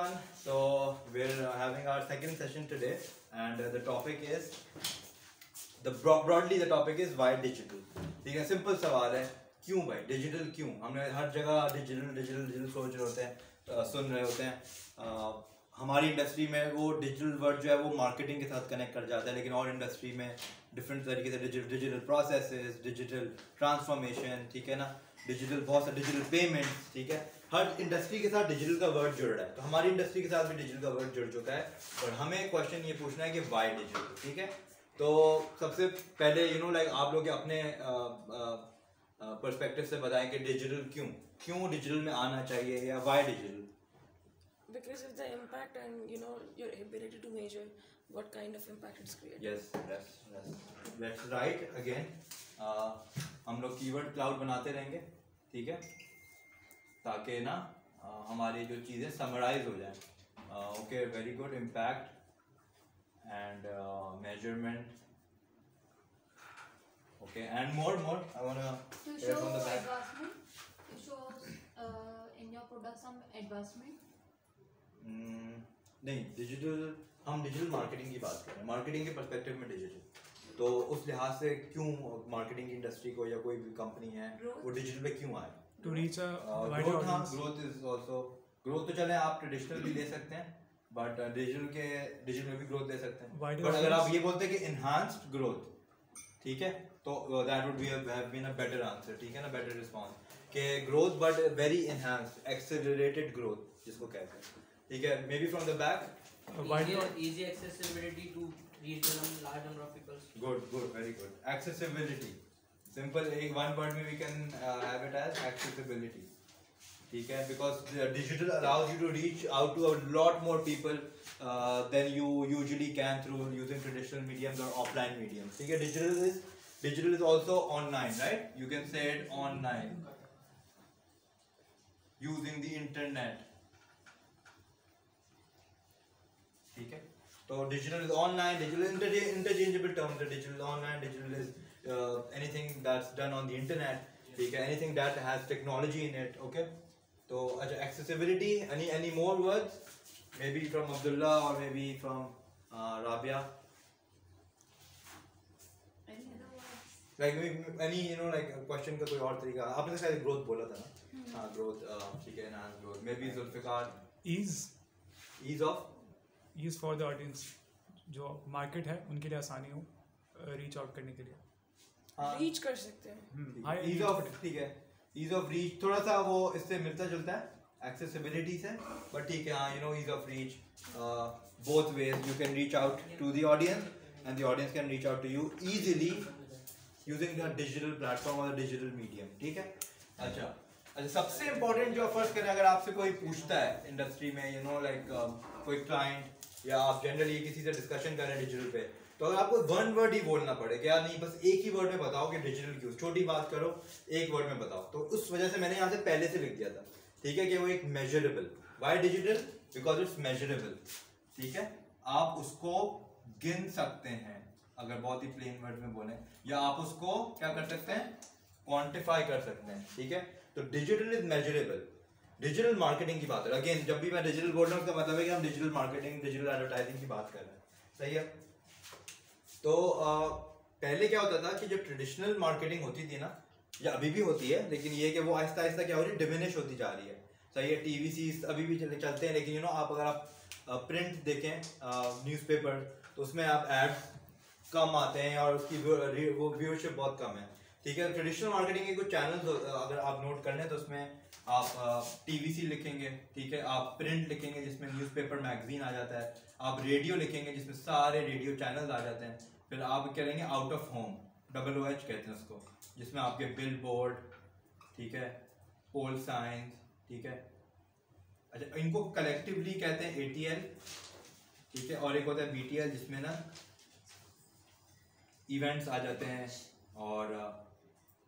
everyone. So we're having our second session today, and the topic is broadly the topic is why digital. ठीक है, simple सवाल है, क्यों भाई digital क्यों? हमने हर जगह डिजिटल डिजिटल डिजिटल सोच रहे होते हैं, सुन रहे होते हैं. हमारी इंडस्ट्री में वो डिजिटल वर्ड जो है वो मार्केटिंग के साथ कनेक्ट कर जाता है, लेकिन और इंडस्ट्री में डिफरेंट तरीके से डिजिटल प्रोसेसेस, डिजिटल ट्रांसफॉर्मेशन, ठीक है ना, डिजिटल बहुत सा डिजिटल पेमेंट, ठीक है, हर इंडस्ट्री के साथ डिजिटल का वर्ड जुड़ रहा है. तो हमारी इंडस्ट्री के साथ भी डिजिटल का वर्ड जुड़ चुका है और हमें क्वेश्चन ये पूछना है कि वाई डिजिटल. ठीक है, तो सबसे पहले लाइक आप लोग अपने पर्सपेक्टिव से बताएं कि डिजिटल क्यों डिजिटल में आना चाहिए या why digital. Because of the impact and your ability to measure what kind of impact it's creating. Yes, that's right. Again, हम लोग कीवर्ड क्लाउड बनाते रहेंगे, ठीक है, ताकि ना हमारी जो चीज़ें समराइज हो जाएं. Okay, very good. Impact and measurement. Okay, and more I वांना to show advancement, to show in your product some advancement. नहीं, हम डिजिटल मार्केटिंग की बात कर रहे हैं, मार्केटिंग के पर्सपेक्टिव में डिजिटल. तो उस लिहाज से क्यों मार्केटिंग की इंडस्ट्री को या कोई भी कंपनी है वो डिजिटल पे क्यों आए? To reach a wider audience. Growth is also growth. तो चले आप ट्रेडिशनल भी ले सकते हैं, बट डिजिटल में भी ग्रोथ ले सकते हैं. बट अगर आप ये बोलते हैं कि एनहांस्ड ग्रोथ, ठीक है, तो that would been a better answer. ठीक है ना, बेटर रिस्पॉन्स के growth but very enhanced accelerated growth जिसको कहते हैं. ठीक है, may be from the back. Easy accessibility to reach a large number of people. Good, very good. Accessibility. Simple, एक one word में we can have it as accessibility. ठीक है, because digital allows you to reach out to a lot more people than you usually can through using traditional mediums or offline mediums. ठीक है, digital is also online, right? You can say it online using the internet. ठीक है, तो digital is online, digital interchangeable terms है. Digital online, digital is anything that's done on the internet. ठीक है, anything that has technology in it. Okay, तो अच्छा, accessibility, any more words may B from Abdullah और may B from Rabia, like any like question का कोई और तरीका. आपने शायद ग्रोथ बोला था ना? हाँ, ग्रोथ. ठीक है, enhance growth. Maybe Zulfikar, ease for the audience, जो मार्केट है उनके लिए आसानी हो रीच आउट करने के लिए. रीच कर सकते हैं. ईज ऑफ, ठीक है, ईज ऑफ रीच थोड़ा सा वो इससे मिलता जुलता है एक्सेसिबिलिटी से, बट ठीक है. हाँ, ease of reach both ways. You can reach out to the audience and the audience can reach out to you easily using the digital platform और डिजिटल मीडियम. ठीक है, अच्छा, सबसे इम्पोर्टेंट जो फर्स्ट करें, अगर आपसे कोई पूछता है इंडस्ट्री में लाइक कोई क्लाइंट या आप जनरली किसी से डिस्कशन कर रहे हैं डिजिटल पे, तो अगर आपको वन वर्ड ही बोलना पड़े कि यार नहीं, बस एक ही वर्ड में बताओ कि डिजिटल क्यों, छोटी बात करो, एक वर्ड में बताओ, तो उस वजह से मैंने यहाँ से पहले से लिख दिया था. ठीक है, कि वो एक measurable. Why digital? Because it's measurable. ठीक है, आप उसको गिन सकते हैं अगर बहुत ही प्लेन वर्ड में बोले, या आप उसको क्या कर सकते हैं, क्वांटिफाई कर सकते हैं. ठीक है, तो digital is measurable. Digital marketing की बात है. अगेन, जब भी मैं डिजिटल बोल रहा हूँ उसका मतलब है कि हम डिजिटल मार्केटिंग, डिजिटल एडवर्टाइजिंग की बात कर रहे हैं. सही है. तो पहले क्या होता था कि जो ट्रेडिशनल मार्केटिंग होती थी ना, या अभी भी होती है, लेकिन ये कि वो आहिस्ता आहिस्ता क्या हो रही है, डिमिनिश होती जा रही है. सही है, टीवीसी अभी भी चलते हैं, लेकिन आप अगर आप प्रिंट देखें, न्यूज़पेपर, तो उसमें आप ऐड कम आते हैं और उसकी वो व्यूअरशिप बहुत कम है. ठीक है, ट्रेडिशनल मार्केटिंग के कुछ चैनल्स अगर आप नोट कर लें तो उसमें आप टीवीसी लिखेंगे, ठीक है, आप प्रिंट लिखेंगे जिसमें न्यूज़पेपर, मैगजीन आ जाता है, आप रेडियो लिखेंगे जिसमें सारे रेडियो चैनल्स आ जाते हैं, फिर आप क्या लेंगे, आउट ऑफ होम, OOH कहते हैं उसको, जिसमें आपके बिल बोर्ड, ठीक है, पोल साइंस, ठीक है, अच्छा, इनको कलेक्टिवली कहते हैं ATL. ठीक है, और एक होता है BTL जिसमें ना इवेंट्स आ जाते हैं और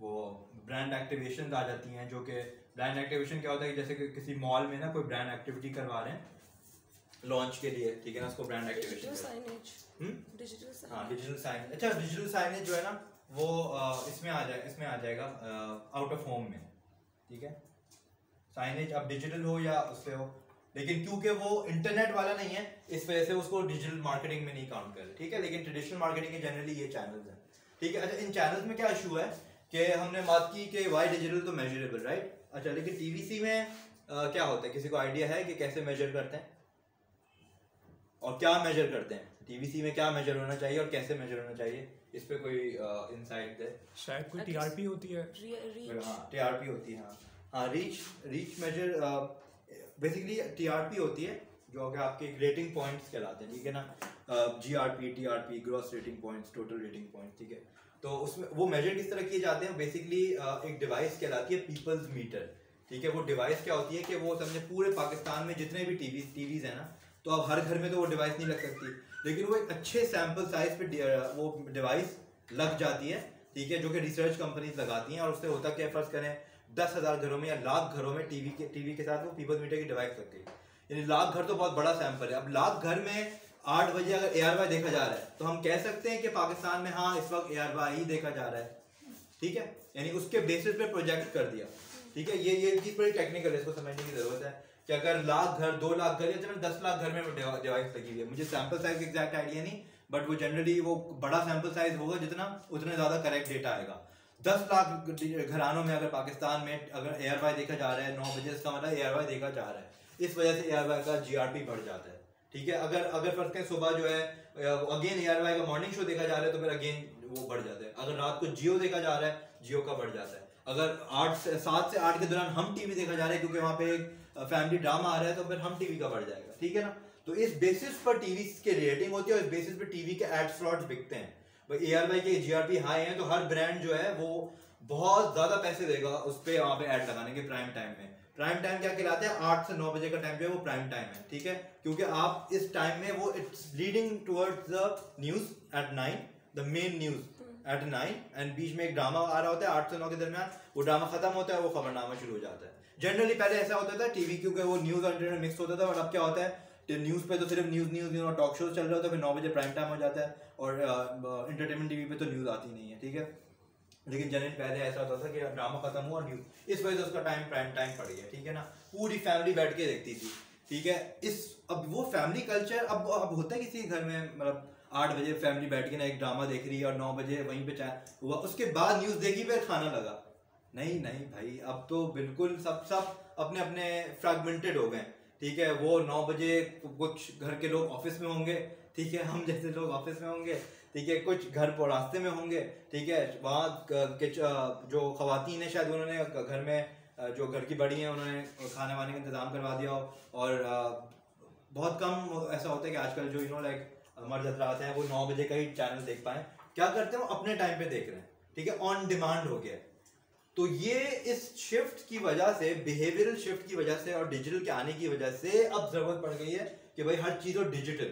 वो ब्रांड एक्टिवेशन आ जाती हैं. जो कि ब्रांड एक्टिवेशन क्या होता है कि जैसे कि किसी मॉल में ना कोई ब्रांड एक्टिविटी करवा रहे हैं लॉन्च के लिए, ठीक है ना, उसको ब्रांड एक्टिवेशन. हाँ, डिजिटल साइनेज. अच्छा, डिजिटल साइनेज जो है ना वो इसमें आ जाएगा आउट ऑफ होम में. ठीक है, साइनेज अब डिजिटल हो या उससे हो, लेकिन क्योंकि वो इंटरनेट वाला नहीं है इस वजह से उसको डिजिटल मार्केटिंग में नहीं काउंट करे, ठीक है। लेकिन ट्रेडिशनल मार्केटिंग के जनरली ये चैनल्स हैं, ठीक है। अच्छा, इन चैनल्स में क्या इशू है कि हमने बात की कि वाई डिजिटल तो मेजरेबल, राइट। अच्छा, लेकिन टीवीसी में क्या होता है, किसी को आइडिया है कि कैसे मेजर करते हैं और क्या मेजर करते हैं? टीवीसी में क्या मेजर होना चाहिए और कैसे मेजर होना चाहिए, इस पे कोई इंसाइट है? शायद कोई टीआरपी होती है। हाँ, टीआरपी होती है। हाँ, रीच मेजर बेसिकली टीआरपी होती है जो कि आपके रेटिंग पॉइंट्स कहलाते हैं, ठीक है ना। GRP, TRP, gross rating points, total rating points, ठीक है। तो उसमें वो मेजर किस तरह किए जाते हैं? बेसिकली एक डिवाइस कहलाती है पीपल्स मीटर, ठीक है। वो डिवाइस क्या होती है कि वो समझे पूरे पाकिस्तान में जितने भी टीवीज हैं ना, तो अब हर घर में तो वो डिवाइस नहीं लग सकती, लेकिन वो एक अच्छे सैंपल साइज पे वो डिवाइस लग जाती है, ठीक है, जो कि रिसर्च कंपनीज लगाती हैं। और उससे होता क्या, फर्ज करें 10,000 घरों में या लाख घरों में टीवी के साथ वो पीपल्स मीटर की डिवाइस लग गई, यानी लाख घर तो बहुत बड़ा सैंपल है। अब लाख घर में 8 बजे अगर ARY देखा जा रहा है तो हम कह सकते हैं कि पाकिस्तान में हाँ इस वक्त ARY ही देखा जा रहा है, ठीक है, यानी उसके बेसिस पे प्रोजेक्ट कर दिया, ठीक है। ये चीज बड़ी टेक्निकल है, इसको समझने की जरूरत है कि अगर लाख घर, 2 लाख घर या 10 लाख घर में डिवाइस लगी हुई है, मुझे सैंपल साइज एग्जैक्ट आइडिया नहीं, बट वो जनरली वो बड़ा सैंपल साइज होगा जितना उतना ज्यादा करेक्ट डेटा आएगा। 10 लाख घरानों में अगर पाकिस्तान में अगर ARY देखा जा रहा है 9 बजे, इसका मतलब ARY देखा जा रहा है, इस वजह से ARY का GRP बढ़ जाता है, ठीक है। अगर फर्ज करें सुबह जो है अगेन ARY का मॉर्निंग शो देखा जा रहा है तो फिर अगेन वो बढ़ जाता है। अगर रात को जियो देखा जा रहा है, जियो का बढ़ जाता है। अगर 7 से 8 के दौरान हम टीवी देखा जा रहा है क्योंकि वहाँ पे एक फैमिली ड्रामा आ रहा है, तो फिर हम टीवी का बढ़ जाएगा, ठीक है ना। तो इस बेसिस पर टीवी की रेटिंग होती है और इस बेसिस पर टीवी के एड स्लॉट्स बिकते हैं। भाई ARY के GRP हाई हैं तो हर ब्रांड जो है वो बहुत ज्यादा पैसे देगा उस पर वहाँ पे ऐड लगाने के प्राइम टाइम में। प्राइम टाइम क्या कहलाता है? 8 से 9 बजे का टाइम जो है वो प्राइम टाइम है, ठीक है, क्योंकि आप इस टाइम में वो it's leading towards the news at 9, the main news at 9, and बीच में एक ड्रामा आ रहा होता है 8 से 9 के दरमियान, वो ड्रामा खत्म होता है, वो खबरनामा शुरू हो जाता है। जनरली पहले ऐसा होता था टीवी, क्योंकि वो न्यूज और इंटरनेट मिक्स होता था, और अब क्या होता है न्यूज पे तो सिर्फ न्यूज और टॉक शोज चल रहे होते हैं, फिर 9 बजे प्राइम टाइम हो जाता है, और एंटरटेनमेंट टीवी पे तो न्यूज आती नहीं है, ठीक है। लेकिन जनरली पहले ऐसा होता था कि ड्रामा खत्म हुआ न्यूज, इस वजह से उसका प्राइम टाइम पड़ गया, ठीक है ना। पूरी फैमिली बैठ के देखती थी, ठीक है। अब वो फैमिली कल्चर अब होता है किसी घर में, मतलब 8 बजे फैमिली बैठ के ना एक ड्रामा देख रही है और 9 बजे वहीं पे चाय हुआ, उसके बाद न्यूज देखी फिर खाना लगा। नहीं भाई, अब तो बिल्कुल सब अपने अपने फ्रैगमेंटेड हो गए, ठीक है। वो 9 बजे कुछ घर के लोग ऑफिस में होंगे, ठीक है, हम जैसे लोग ऑफिस में होंगे, ठीक है, कुछ घर पर रास्ते में होंगे, ठीक है। वहाँ के जो खवातीन है शायद उन्होंने घर में जो घर की बड़ी हैं उन्होंने खाने वाने का इंतजाम करवा दिया हो, और बहुत कम ऐसा होता है कि आजकल जो लाइक मर्द हजरात हैं वो 9 बजे का ही चैनल देख पाए। क्या करते हैं वो अपने टाइम पे देख रहे हैं, ठीक है, ऑन डिमांड हो गया। तो ये इस शिफ्ट की वजह से, बिहेवियरल शिफ्ट की वजह से और डिजिटल के आने की वजह से अब जरूरत पड़ गई है कि भाई हर चीज़ हो डिजिटल।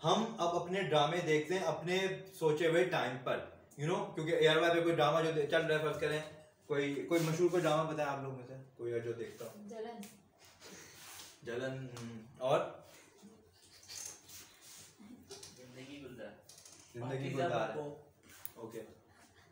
हम अब अपने ड्रामे देखते हैं अपने सोचे हुए टाइम पर, क्योंकि ARY पे कोई ड्रामा जो चल रहा है, फर्ज करें कोई मशहूर कोई ड्रामा बताए आप लोग में से कोई जो देखता हो? जलन और जिंदगी गुलजार है, ओके।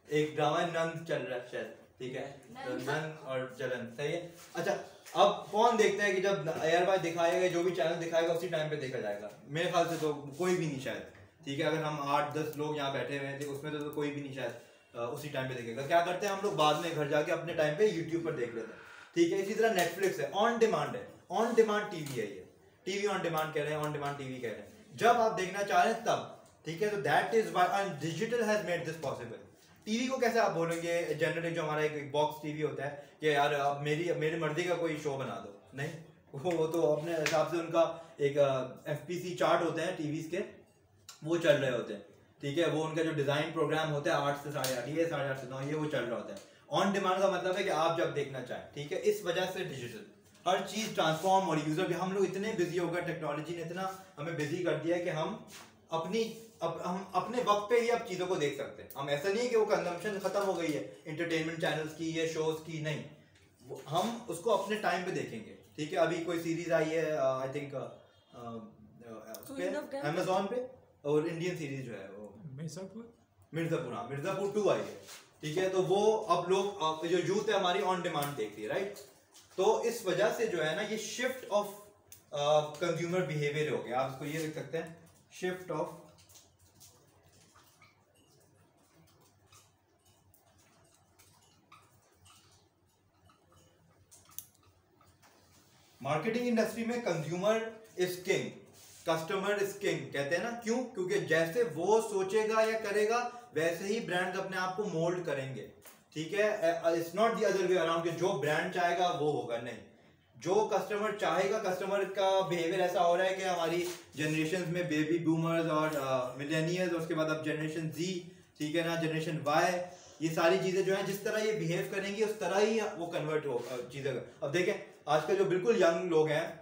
एक ड्रामा नंद चल रहा है शायद, ठीक है, नंद और जलन, सही है। अच्छा, अब कौन देखता है कि जब ARY दिखाएगा, जो भी चैनल दिखाएगा उसी टाइम पे देखा जाएगा? मेरे ख्याल से तो कोई भी नहीं शायद, ठीक है। अगर हम 8-10 लोग यहाँ बैठे हुए हैं उसमें तो कोई भी नहीं शायद उसी टाइम पे देखेगा। क्या करते हैं हम लोग बाद में घर जाके अपने टाइम पे यूट्यूब पर देख लेते हैं, ठीक है। इसी तरह नेटफ्लिक्स है, ऑन डिमांड है, ऑन डिमांड टीवी है, ये टीवी ऑन डिमांड कह रहे हैं, ऑन डिमांड टीवी कह रहे हैं, जब आप देखना चाह रहे हैं तब, ठीक है। तो that is why digital has made this possible. TV को कैसे आप बोलेंगे जनरली, जो हमारा एक बॉक्स टीवी होता है कि यार अब मेरी मर्जी का कोई शो बना दो, नहीं, वो तो अपने हिसाब से उनका एक FPC चार्ट होते हैं टीवीज के, वो चल रहे होते हैं, ठीक है। वो उनका जो डिजाइन प्रोग्राम होता है 8 से 8:30, ये 8:30 से 9, ये वो चल रहा होता है। ऑन डिमांड का मतलब है कि आप जब देखना चाहें, ठीक है। इस वजह से डिजिटल हर चीज ट्रांसफॉर्म, और यूजर भी, हम लोग इतने बिजी हो गए, टेक्नोलॉजी ने इतना हमें बिजी कर दिया है कि हम अपने वक्त पे ही अब चीजों को देख सकते हैं। हम ऐसा नहीं है कि वो कंजम्पशन खत्म हो गई है इंटरटेनमेंट चैनल्स की या शोज की, नहीं, हम उसको अपने टाइम पे देखेंगे, ठीक है। अभी कोई सीरीज आई है आई थिंक Amazon पे, और इंडियन सीरीज जो है वो मिर्जापुर 2 आई है, ठीक है। तो वो अब लोग जो यूथ है हमारी ऑन डिमांड देखती है, राइट। तो इस वजह से जो है ना, ये शिफ्ट ऑफ कंज्यूमर बिहेवियर हो गया। आप इसको ये लिख सकते हैं, शिफ्ट ऑफ मार्केटिंग इंडस्ट्री में consumer is king, customer is king कहते हैं ना, क्यों? क्योंकि जैसे वो सोचेगा या करेगा वैसे ही ब्रांड अपने आप को मोल्ड करेंगे, ठीक है? It's not the other way around कि जो ब्रांड चाहेगा वो होगा, नहीं, जो कस्टमर चाहेगा। कस्टमर का बिहेवियर ऐसा हो रहा है कि हमारी जनरेशन में बेबी बूमर्स और मिलेनियल्स, उसके बाद अब जनरेशन जी, ठीक है ना, जनरेशन वाई, ये सारी चीजें जो है जिस तरह ये बिहेव करेंगी उस तरह ही वो कन्वर्ट हो चीजें। अब देखें आजकल जो बिल्कुल यंग लोग हैं,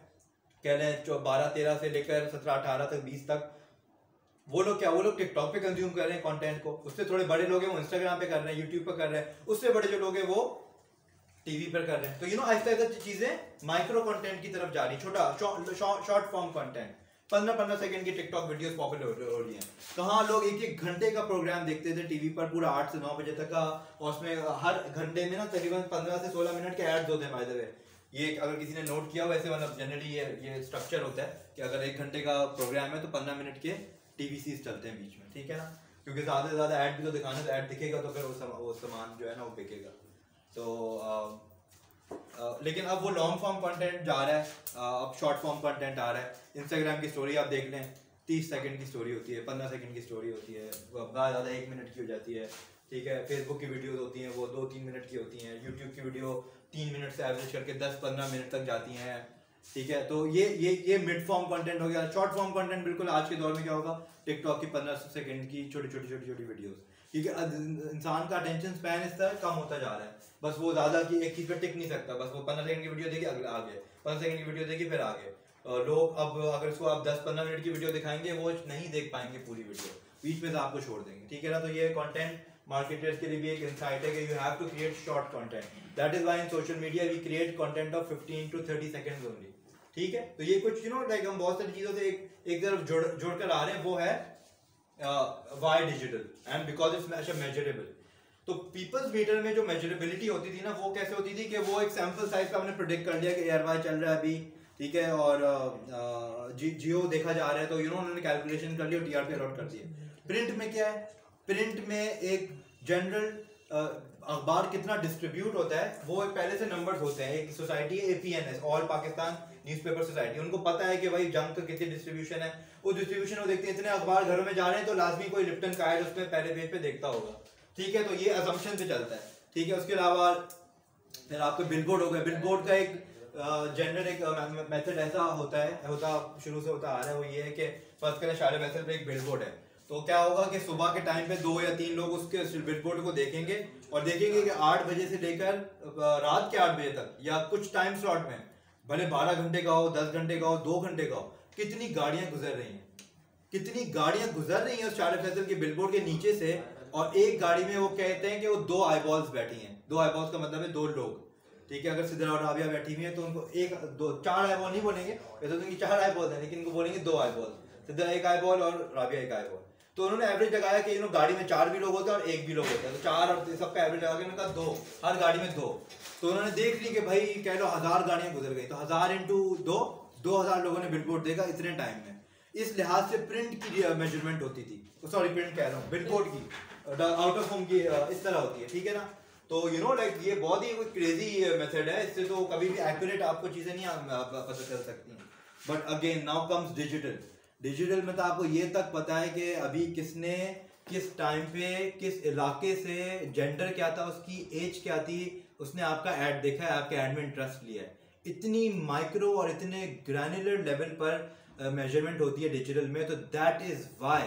कह रहे हैं 12-13 से लेकर 17-18 तक 20 तक, वो लोग क्या, वो लोग टिकटॉक पे कंज्यूम कर रहे हैं कंटेंट को। उससे थोड़े बड़े लोग हैं वो इंस्टाग्राम पे कर रहे हैं, यूट्यूब पे कर रहे हैं। उससे बड़े जो लोग हैं वो टीवी पर कर रहे हैं। तो यू नो आहिस्ता आहिस्ता चीजें माइक्रो कंटेंट की तरफ जा रही, छोटा शॉर्ट फॉर्म कंटेंट, 15-15 सेकंड की टिकटॉक वीडियोस पॉपुलर हो रही हैं। कहाँ लोग 1-1 घंटे का प्रोग्राम देखते थे टीवी पर, पूरा 8 से 9 बजे तक का, और उसमें हर घंटे में ना तकरीबन 15 से 16 मिनट के एड्स होते हैं। बाय द वे, ये अगर किसी ने नोट किया, वैसे मतलब जनरली ये स्ट्रक्चर होता है कि अगर 1 घंटे का प्रोग्राम है तो 15 मिनट के टीवीसीज चलते हैं बीच में, ठीक है ना, क्योंकि ज्यादा से ज्यादा ऐड भी तो दिखाना, तो ऐड दिखेगा तो फिर वो सामान जो है ना वो बिकेगा। तो लेकिन अब वो लॉन्ग फॉर्म कंटेंट जा रहा है, अब शॉर्ट फॉर्म कंटेंट आ रहा है। इंस्टाग्राम की स्टोरी आप देख लें, 30 सेकंड की स्टोरी होती है, 15 सेकंड की स्टोरी होती है, ज़्यादा 1 मिनट की हो जाती है, ठीक है। फेसबुक की वीडियोस होती हैं वो 2-3 मिनट की होती हैं। यूट्यूब की वीडियो 3 मिनट से एवरेज करके 10-15 मिनट तक जाती हैं, ठीक है। तो ये मिड फॉर्म कंटेंट हो गया। शॉर्ट फॉर्म कंटेंट बिल्कुल आज के दौर में क्या होगा, टिकटॉक की 15 सेकंड की छोटी वीडियोस, क्योंकि इंसान का अटेंशन स्पैन इस तरह कम होता जा रहा है। बस वो ज्यादा की एक चीज पर टिक नहीं सकता, बस वो 15 सेकंड की वीडियो देखिए अगले आगे, 15 सेकंड की वीडियो देखिए फिर आगे। लोग अब अगर इसको आप 10-15 मिनट की वीडियो दिखाएंगे वो नहीं देख पाएंगे पूरी वीडियो, बीच में से आपको छोड़ देंगे, ठीक है ना। तो ये कंटेंट मार्केटर्स के लिए भी एक इंसाइट है कि you have to create short content. That is why in social media we create content of 15 to 30 seconds only, ठीक है। तो ये कुछ लाइक हम बहुत सारी चीजों से एक तरफ जोड़कर आ रहे हैं, वो है why digital and because it's measurable. तो पीपल्स मीटर में जो मेजरेबिलिटी होती थी ना, वो कैसे होती थी कि वो एक सैंपल साइज का हमने प्रेडिक्ट कर लिया कि एयरवाई चल रहा है अभी, ठीक है, और जियो देखा जा रहा है, तो उन्होंने कैलकुलेशन कर लिया, टीआरपी अलॉट कर दिया। प्रिंट में क्या है, प्रिंट में एक जनरल अखबार कितना डिस्ट्रीब्यूट होता है वो पहले से नंबर्स होते हैं। एक सोसाइटी है APNS, all Pakistan newspaper society, उनको पता है कि भाई जंग का कितनी डिस्ट्रीब्यूशन है, वो डिस्ट्रीब्यूशन वो देखते हैं। इतने अखबार घरों में जा रहे हैं तो लाजमी कोई लिप्टन का एड उसमें पहले पेज पे देखता होगा, ठीक है। तो ये असम्पशन पे चलता है, ठीक है। उसके अलावा फिर आपके बिलबोर्ड हो गए। बिलबोर्ड का एक जनरल एक मेथड ऐसा शुरू से होता आ रहा है, वो ये है कि फर्स्ट करें शारे फैसल पे एक बिलबोर्ड है, तो क्या होगा कि सुबह के टाइम पे 2 या 3 लोग उसके बिलबोर्ड को देखेंगे और देखेंगे कि 8 बजे से लेकर रात के 8 बजे तक या कुछ टाइम स्लॉट में, भले 12 घंटे का हो, 10 घंटे का हो, 2 घंटे का हो, कितनी गाड़ियां गुजर रही हैं उस शारे फैसल के बिलबोर्ड के नीचे से। और एक गाड़ी में वो कहते हैं कि वो 2 आईबॉल्स बैठी हैं। 2 आईबॉल्स का मतलब है 2 लोग, ठीक है। अगर सिद्रा और राबिया बैठी हुई है तो उनको 4 आईबॉल नहीं बोलेंगे, वैसे तो उनकी 4 आईबॉल है, लेकिन उनको बोलेंगे 2 आईबॉल, सिद्रा 1 आईबॉल और राबिया 1 आईबॉल। तो उन्होंने एवरेज लगाया कि गाड़ी में 4 भी लोग होते हैं और 1 भी लोग होते हैं, तो 4 और सबका एवरेज लगा के उन्होंने कहा 2, हर गाड़ी में 2। तो उन्होंने देख ली कि भाई कह लो 1000 गाड़ियां गुजर गई, तो 1000 इंटू 2, 2000 लोगों ने बिलबोर्ड देखा इतने टाइम में। इस लिहाज से प्रिंट की मेजरमेंट होती थी, सॉरी प्रिंट कह रहा हूँ, बिलबोर्ड की, आउट ऑफ होम की इस तरह होती है, ठीक है ना। तो लाइक ये बहुत ही क्रेजी मेथड है, इससे तो कभी भी एक्यूरेट आपको चीजें नहीं पता चल सकती हैं। But again now comes digital में तो आपको ये तक पता है कि अभी किसने किस टाइम पे किस इलाके से, जेंडर क्या था उसकी, एज क्या थी, उसने आपका ऐड देखा है, आपके ऐड में इंटरेस्ट लिया है। इतनी माइक्रो और इतने ग्रैनुलर लेवल पर मेजरमेंट होती है डिजिटल में। तो दैट इज वाई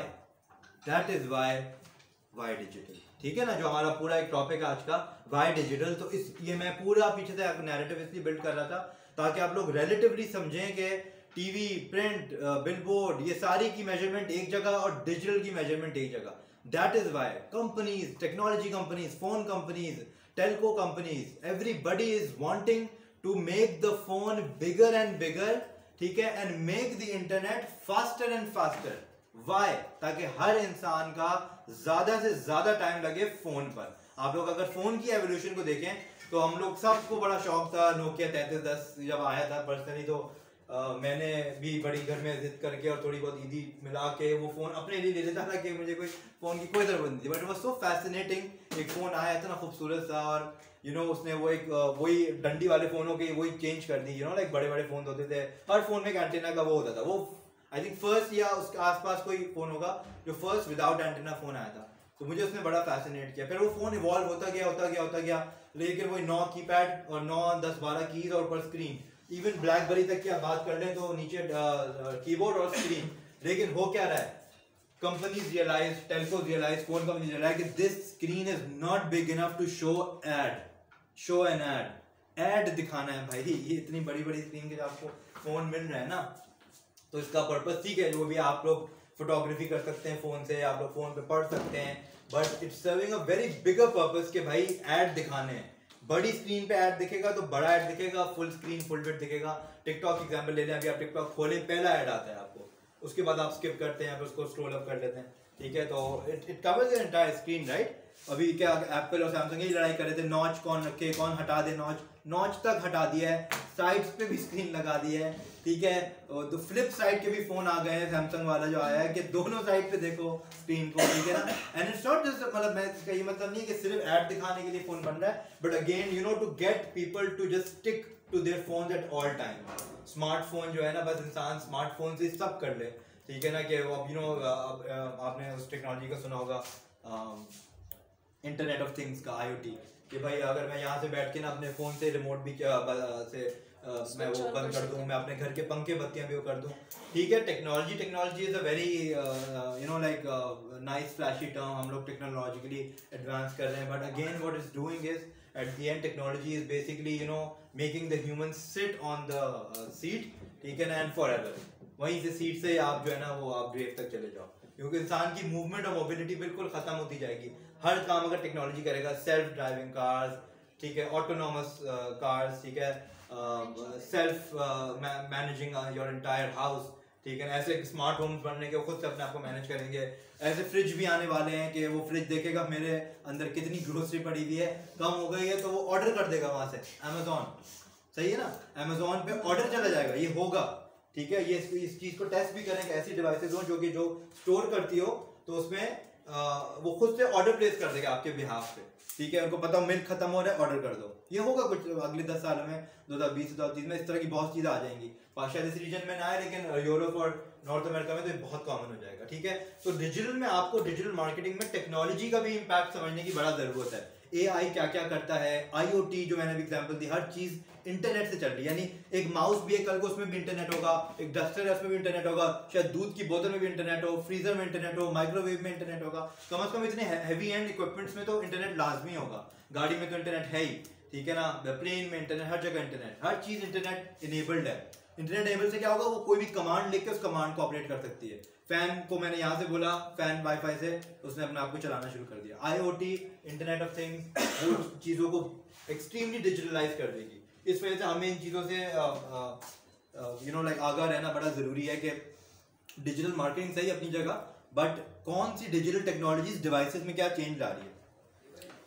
डिजिटल, ठीक है ना, जो हमारा पूरा एक टॉपिक है आज का, वाई डिजिटल। तो ये मैं पूरा पीछे से नैरेटिव इसलिए बिल्ड कर रहा था ताकि आप लोग रिलेटिवली समझें कि टीवी, प्रिंट, बिलबोर्ड, ये सारी की मेजरमेंट एक जगह और डिजिटल की मेजरमेंट एक जगह। That is why companies, technology companies, phone companies, telco companies, everybody is wanting to make the phone bigger and bigger, ठीक है, and make the internet faster and faster. Why? ताकि हर इंसान का ज्यादा से ज्यादा टाइम लगे फोन पर। आप लोग अगर फोन की एवोल्यूशन को देखें तो हम लोग सबको बड़ा शौक था नोकिया 3310 जब आया था। पर्सनली तो मैंने भी बड़ी घर में जिद करके और थोड़ी बहुत ईदी मिला के वो फ़ोन अपने लिए ले लेता था कि मुझे कोई फ़ोन की कोई ज़रूरत नहीं थी, बट वो सो फैसिनेटिंग। एक फ़ोन आया इतना खूबसूरत सा, और उसने वो एक वही डंडी वाले फ़ोनों के वही चेंज कर दी, लाइक बड़े बड़े फ़ोन होते थे, हर फ़ोन में एक एंटीना का वो होता था। वो आई थिंक फर्स्ट या उसके आसपास कोई फ़ोन होगा जो फर्स्ट विदाउट एंटीना फ़ोन आया था, तो मुझे उसने बड़ा फैसिनेट किया। फिर वो फ़ोन इवॉल्व होता गया, लेकिन वही 9 कीपैड और 9 10 12 कीज और ऊपर स्क्रीन। इवन ब्लैकबेरी तक की आप बात कर लें तो नीचे कीबोर्ड और स्क्रीन। लेकिन हो क्या रहा है, companies realise, telcos realise, phone companies realise कि this screen is not big enough to show an ad दिखाना है भाई। ये इतनी बड़ी बड़ी स्क्रीन के जो आपको फोन मिल रहा है ना, तो इसका पर्पस ठीक है, जो भी आप लोग फोटोग्राफी कर सकते हैं फोन से, आप लोग फोन पे पढ़ सकते हैं, but it's serving a very bigger purpose कि भाई ऐड दिखाने हैं। बड़ी स्क्रीन पे ऐड दिखेगा तो बड़ा ऐड दिखेगा, फुल स्क्रीन फुल विड्थ दिखेगा। टिकटॉक एग्जांपल ले लें, अभी आप टिकटॉक खोलें, पहला ऐड आता है आपको, उसके बाद आप स्किप करते हैं, फिर उसको स्क्रॉल अप कर लेते हैं, ठीक है। तो it covers the entire screen, right. अभी क्या एप्पल और सैमसंग यही लड़ाई कर रहे थे, नॉच कौन रखे, कौन हटा दे नॉच तक हटा दिया है, साइड्स पे भी स्क्रीन लगा दी है, ठीक है। तो फ्लिप साइड के भी फोन आ गए हैं, सैमसंग वाला जो आया है कि दोनों साइड पे देखो स्क्रीन को, ठीक है ना। एंड इट्स नॉट जस्ट, मतलब मैं इसका ये मतलब नहीं कि सिर्फ ऐड दिखाने के लिए फोन बन रहा है, but again to get people to just stick to their phones at all time. Smartphone जो है ना, बस इंसान स्मार्टफोन से सब कर ले, ठीक है ना। कि अब आपने उस टेक्नोलॉजी का सुना होगा, इंटरनेट ऑफ थिंग्स का, IoT, कि भाई अगर मैं यहाँ से बैठ के ना अपने फोन से रिमोट भी मैं वो बंद कर दूं, मैं अपने घर के पंखे बत्तियां भी वो कर दूं, ठीक है। Technology is a very like nice flashy term, हम लोग टेक्नोलॉजिकली एडवांस कर रहे हैं, but again what is doing is at the end technology is basically making the human sit on the seat, ठीक है ना, एंड फॉरएवर। वहीं से सीट से आप जो है ना वो आप ग्रेव तक चले जाओ, क्योंकि इंसान की मूवमेंट और मोबिलिटी बिल्कुल खत्म होती जाएगी। हर काम अगर टेक्नोलॉजी करेगा, सेल्फ ड्राइविंग कार्स, ठीक है, ऑटोनोमस कार्स, ठीक है, self managing your entire house, ठीक है। ऐसे स्मार्ट होम्स बनने के, वो खुद से अपने आप को मैनेज करेंगे। ऐसे फ्रिज भी आने वाले हैं कि वो फ्रिज देखेगा मेरे अंदर कितनी ग्रोसरी पड़ी हुई है, कम हो गई है, तो वो ऑर्डर कर देगा वहां से, अमेजोन, सही है ना, अमेजोन पे ऑर्डर चला जाएगा, ये होगा, ठीक है। ये इस चीज को टेस्ट भी करेंगे, ऐसी डिवाइसेज हो जो स्टोर करती हो, तो उसमें वो खुद से ऑर्डर प्लेस कर देगा आपके बिहाफ पे, ठीक है। उनको पता हो मिल्क खत्म हो रहा है, ऑर्डर कर दो। ये होगा कुछ अगले 10 सालों में, 2020 2030 में इस तरह की बहुत चीजें आ जाएंगी। शायद इस रीजन में ना आए, लेकिन यूरोप और नॉर्थ अमेरिका में तो बहुत कॉमन हो जाएगा, ठीक है। तो डिजिटल में आपको, डिजिटल मार्केटिंग में टेक्नोलॉजी का भी इम्पैक्ट समझने की बड़ा जरूरत है। AI क्या क्या करता है, IoT जो मैंने अभी एग्जांपल दी, हर चीज इंटरनेट से चल रही है। यानी एक माउस भी है, कल को उसमें भी इंटरनेट होगा, एक डस्टर है उसमें भी इंटरनेट होगा, शायद दूध की बोतल में भी इंटरनेट हो, फ्रीजर में इंटरनेट हो, माइक्रोवेव में इंटरनेट होगा। कम से कम इतने हैवी एंड इक्विपमेंट्स में तो इंटरनेट लाजमी होगा। गाड़ी में तो इंटरनेट है ही, ठीक है ना, प्लेन में इंटरनेट, हर जगह इंटरनेट, हर चीज इंटरनेट इनेबल्ड है। इंटरनेट इनेबल से क्या होगा, वो कोई भी कमांड लिख के उस कमांड को ऑपरेट कर सकती है। फैन को मैंने यहाँ से बोला, फैन वाईफाई से उसने अपने आप को चलाना शुरू कर दिया। IoT, इंटरनेट ऑफ थिंग्स, वो चीज़ों को एक्सट्रीमली डिजिटलाइज कर देगी। इस वजह से हमें इन चीज़ों से लाइक आगाह रहना बड़ा ज़रूरी है कि डिजिटल मार्केटिंग सही अपनी जगह, बट कौन सी डिजिटल टेक्नोलॉजीज डिवाइसेस में क्या चेंज ला रही है।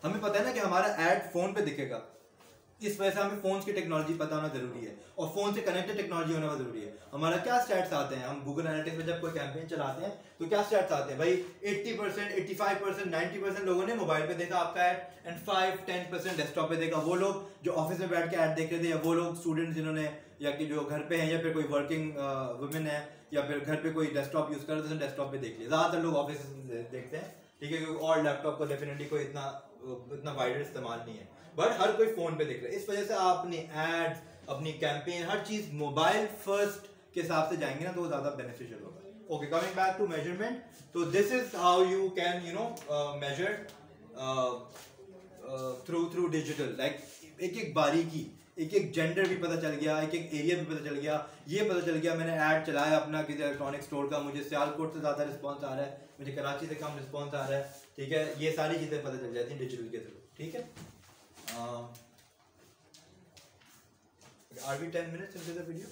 हमें पता है ना कि हमारा ऐड फोन पे दिखेगा, इस वजह से हमें फोन की टेक्नोलॉजी पता होना जरूरी है, और फोन से कनेक्टेड टेक्नोलॉजी होना बहुत जरूरी है। हमारा क्या स्टैट्स आते हैं, हम गूगल एनालिटिक्स में जब कोई कैंपेन चलाते हैं तो क्या स्टैट्स आते हैं भाई, 80%, 85%, 90% लोगों ने मोबाइल पे देखा आपका ऐड, एंड 5-10% डेस्कटॉप पे देखा। वो लोग जो ऑफिस में बैठ के ऐड देख रहे थे, या वो लोग स्टूडेंट्स जिन्होंने, या कि जो घर पे हैं, या फिर कोई वर्किंग वुमेन है, या फिर घर पे कोई डेस्कटॉप यूज कर रहे थे, डेस्कटॉप पे देख लिया। ज्यादातर लोग ऑफिस देखते हैं, ठीक है, क्योंकि और लैपटॉप को डेफिनेटली कोई इतना वाइडर इस्तेमाल नहीं है, बट हर कोई फोन पे देख रहा है। इस वजह से आप अपनी एड्स, अपनी कैंपेन, हर चीज मोबाइल फर्स्ट के हिसाब से जाएंगे ना, तो वो ज्यादा बेनिफिशियल होगा। Okay, coming back to measurement, तो this is how you can measure through digital, like एक एक बारीकी, एक एक जेंडर भी पता चल गया, एक एक एरिया भी पता चल गया, ये पता चल गया मैंने ऐड चलाया अपना किसी इलेक्ट्रॉनिक स्टोर का, मुझे सियालकोट से ज़्यादा रिस्पॉन्स आ रहा है, मुझे कराची से कम रिस्पॉन्स आ रहा है, ठीक है। ये सारी चीज़ें पता चल जाती हैं डिजिटल के थ्रू, ठीक है। Are we 10 minutes into the video?